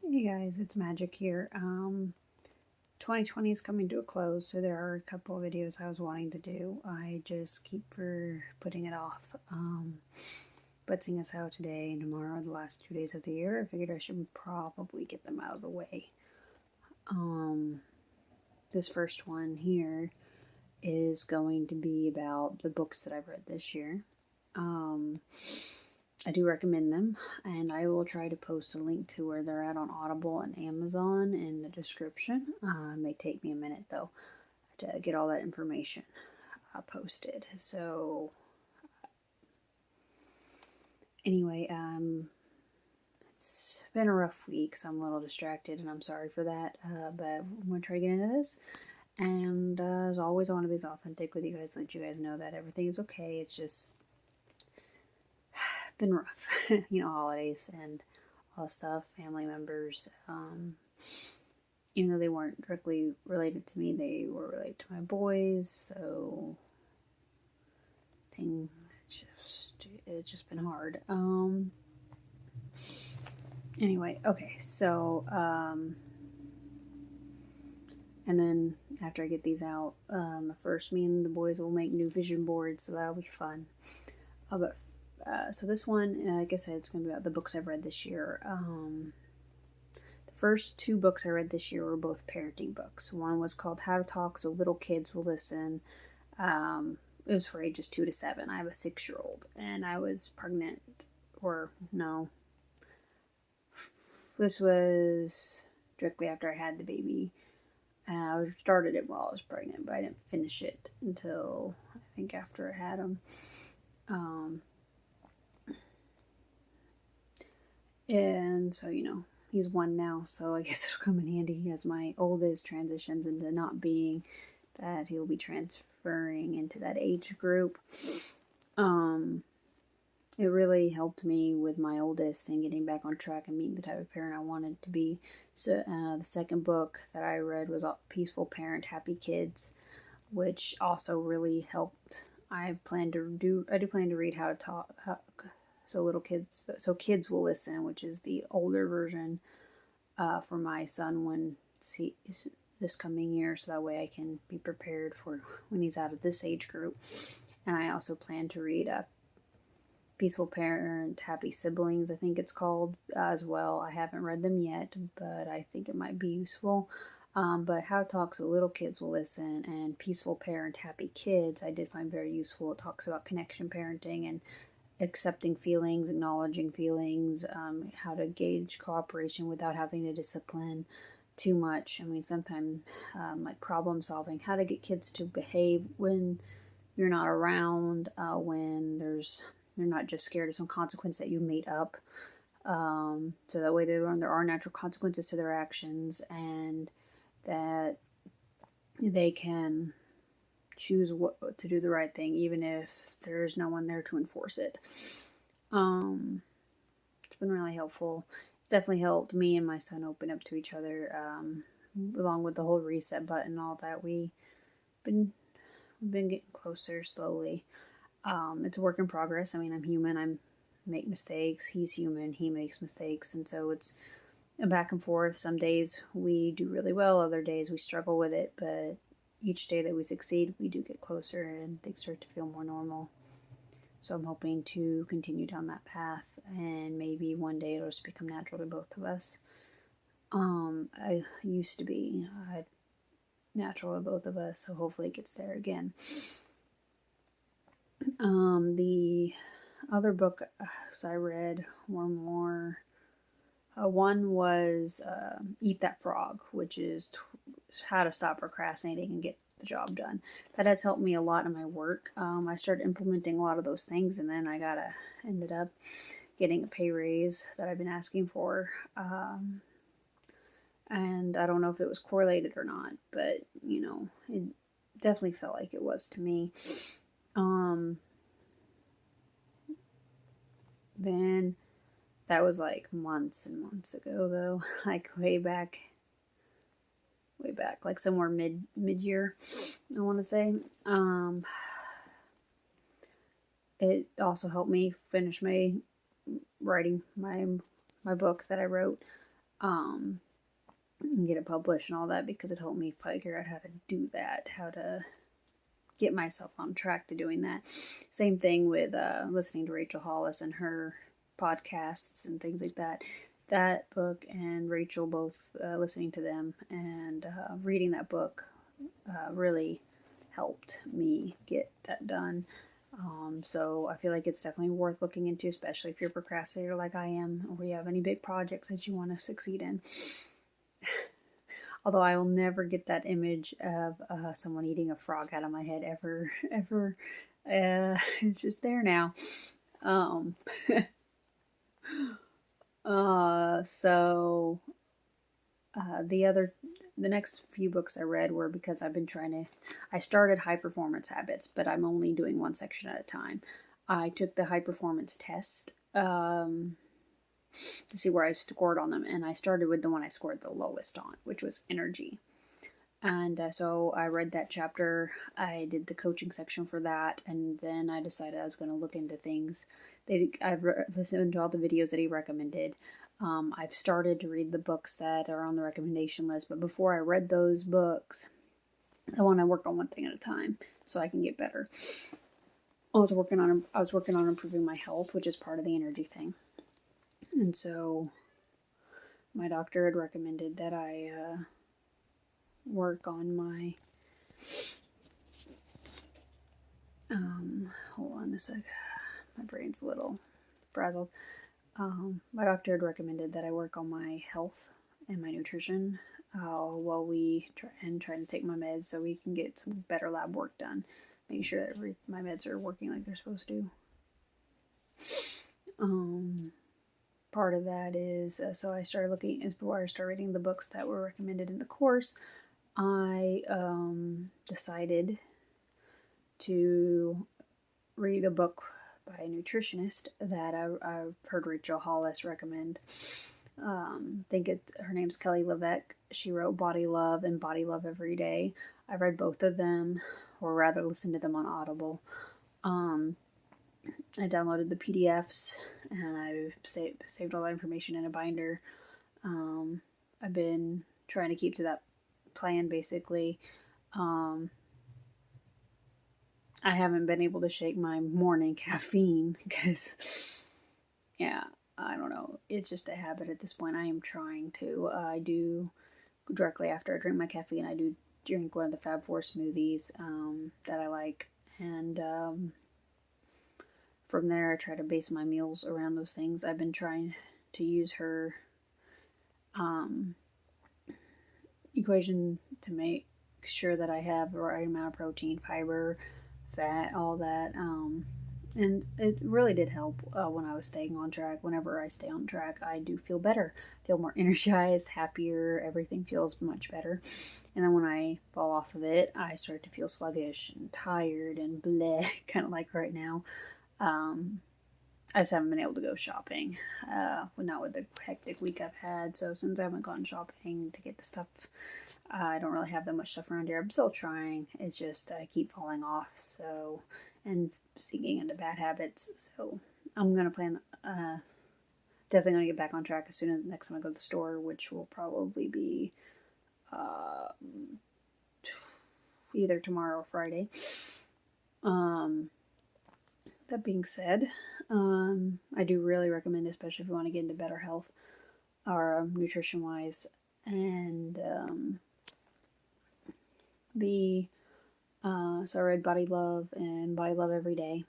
Hey guys, it's Magic here. 2020 is coming to a close, so there are a couple of videos I was wanting to do. I just keep for putting it off. But seeing us out today and tomorrow, the last 2 days of the year, I figured I should probably get them out of the way. This first one here is going to be about the books that I've read this year. I do recommend them, and I will try to post a link to where they're at on Audible and Amazon in the description. It may take me a minute though to get all that information posted. So anyway, it's been a rough week, so I'm a little distracted, and I'm sorry for that. But I'm gonna try to get into this. And as always, I want to be as authentic with you guys, let you guys know that everything is okay. It's just been rough, holidays and all that stuff, family members. Even though they weren't directly related to me, they were related to my boys. So, it's just been hard. Anyway, okay, so and then after I get these out, the first, me and the boys will make new vision boards, so that'll be fun. So this one, like I said, it's going to be about the books I've read this year. The first two books I read this year were both parenting books. One was called How to Talk So Little Kids Will Listen. It was for ages 2 to 7. I have a 6-year-old, and I was pregnant, or no. This was directly after I had the baby. I started it while I was pregnant, but I didn't finish it until I think after I had him. And so, he's 1 now, so I guess it'll come in handy as my oldest transitions into not being that he'll be transferring into that age group. It really helped me with my oldest and getting back on track and being the type of parent I wanted to be. So the second book that I read was Peaceful Parent, Happy Kids, which also really helped. I do plan to read How to Talk So Kids Will Listen, which is the older version for my son this coming year, so that way I can be prepared for when he's out of this age group. And I also plan to read Peaceful Parent, Happy Siblings, I think it's called, as well. I haven't read them yet, but I think it might be useful. But How to Talk So Little Kids Will Listen and Peaceful Parent, Happy Kids, I did find very useful. It talks about connection parenting and accepting feelings, acknowledging feelings, how to gauge cooperation without having to discipline too much. I mean, sometimes like problem solving, how to get kids to behave when you're not around, when they're not just scared of some consequence that you made up. So that way they learn there are natural consequences to their actions, and that they can choose what to do the right thing, even if there's no one there to enforce it. It's been really helpful. It's definitely helped me and my son open up to each other, along with the whole reset button and all that. We've been getting closer slowly. It's a work in progress. I mean, I'm human. I make mistakes. He's human. He makes mistakes. And so it's a back and forth. Some days we do really well. Other days we struggle with it. But each day that we succeed, we do get closer and things start to feel more normal. So I'm hoping to continue down that path, and maybe one day it'll just become natural to both of us. I used to be natural to both of us, so hopefully it gets there again. The other books I read were more. One was Eat That Frog, which is how to stop procrastinating and get the job done. That has helped me a lot in my work. I started implementing a lot of those things, and then I ended up getting a pay raise that I've been asking for. And I don't know if it was correlated or not, but it definitely felt like it was to me. Then that was like months and months ago, though, like way back, like somewhere mid-year, I want to say. It also helped me finish writing my book that I wrote. and get it published and all that, because it helped me figure out how to do that, how to get myself on track to doing that. Same thing with listening to Rachel Hollis and her podcasts and things like that. That book and Rachel, both listening to them and reading that book really helped me get that done. So I feel like it's definitely worth looking into, especially if you're a procrastinator like I am, or you have any big projects that you want to succeed in. Although I will never get that image of someone eating a frog out of my head ever. It's just there now. So the next few books I read were because I started High Performance Habits, but I'm only doing one section at a time. I took the high performance test to see where I scored on them, and I started with the one I scored the lowest on, which was energy. And so I read that chapter. I did the coaching section for that, and then I decided I was going to look into things. I've listened to all the videos that he recommended. I've started to read the books that are on the recommendation list, but before I read those books, I want to work on one thing at a time so I can get better. I was working on improving my health, which is part of the energy thing. And so my doctor had recommended that I work on my hold on a sec. My brain's a little frazzled. My doctor had recommended that I work on my health and my nutrition while we try to take my meds so we can get some better lab work done. Making sure that my meds are working like they're supposed to. Part of that is, so I started looking, before I started reading the books that were recommended in the course, I decided to read a book by a nutritionist that I heard Rachel Hollis recommend. Her name's Kelly LeVeque. She wrote Body Love and Body Love Every Day. I read both of them, or rather listened to them on Audible. I downloaded the PDFs and I saved all that information in a binder. I've been trying to keep to that plan, basically. I haven't been able to shake my morning caffeine because, yeah, I don't know. It's just a habit at this point. I am trying to. I do, directly after I drink my caffeine, I do drink one of the Fab Four smoothies that I like. And from there, I try to base my meals around those things. I've been trying to use her equation to make sure that I have the right amount of protein, fiber, fat, all that. And it really did help when I was staying on track. Whenever I stay on track, I do feel better. Feel more energized, happier. Everything feels much better. And then when I fall off of it, I start to feel sluggish and tired and bleh, kind of like right now. I just haven't been able to go shopping, not with the hectic week I've had. So since I haven't gone shopping to get the stuff, I don't really have that much stuff around here. I'm still trying. It's just I keep falling off. So, and sinking into bad habits. So I'm gonna plan. Definitely gonna get back on track as soon as next time I go to the store, which will probably be either tomorrow or Friday. That being said, I do really recommend, especially if you want to get into better health or nutrition wise, and so I read Body Love and Body Love Every Day.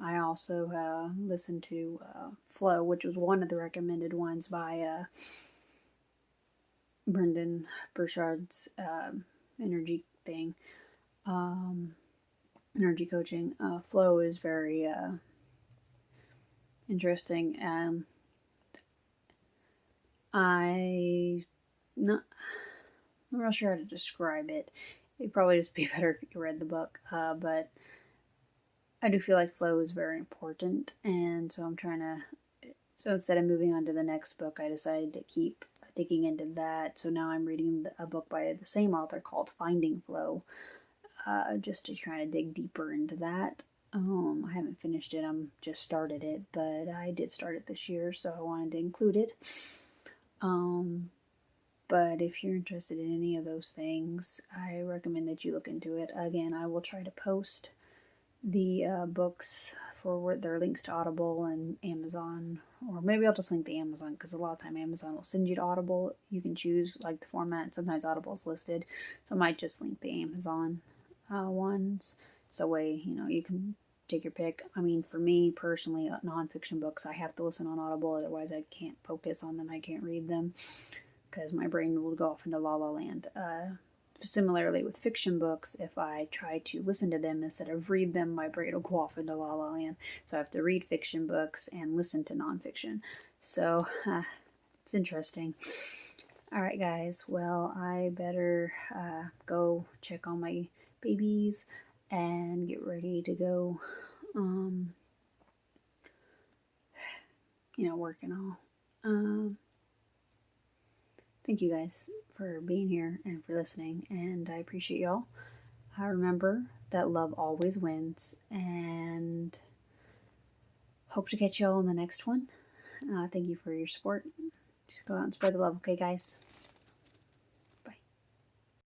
I also listened to Flow, which was one of the recommended ones by Brendan Burchard's energy thing. Energy coaching. Flow is very interesting. I'm not real sure how to describe it. It'd probably just be better if you read the book. But I do feel like flow is very important, and so I'm trying to. So instead of moving on to the next book, I decided to keep digging into that. So now I'm reading a book by the same author called Finding Flow. Just to try to dig deeper into that. I haven't finished it. I'm just started it, but I did start it this year, so I wanted to include it. But if you're interested in any of those things, I recommend that you look into it. Again, I will try to post the books for their links to Audible and Amazon, or maybe I'll just link to Amazon, because a lot of time Amazon will send you to Audible. You can choose like the format. Sometimes Audible is listed, so I might just link the Amazon ones, so way you can take your pick. I mean, for me personally, nonfiction books I have to listen on Audible, otherwise I can't focus on them. I can't read them because my brain will go off into la la land. Similarly with fiction books, if I try to listen to them instead of read them, my brain will go off into la la land. So I have to read fiction books and listen to nonfiction. So it's interesting. All right, guys. Well, I better go check on my babies and get ready to go, work and all. Thank you guys for being here and for listening, and I appreciate y'all. I remember that love always wins, and hope to catch y'all in the next one. Thank you for your support. Just go out and spread the love, okay, guys?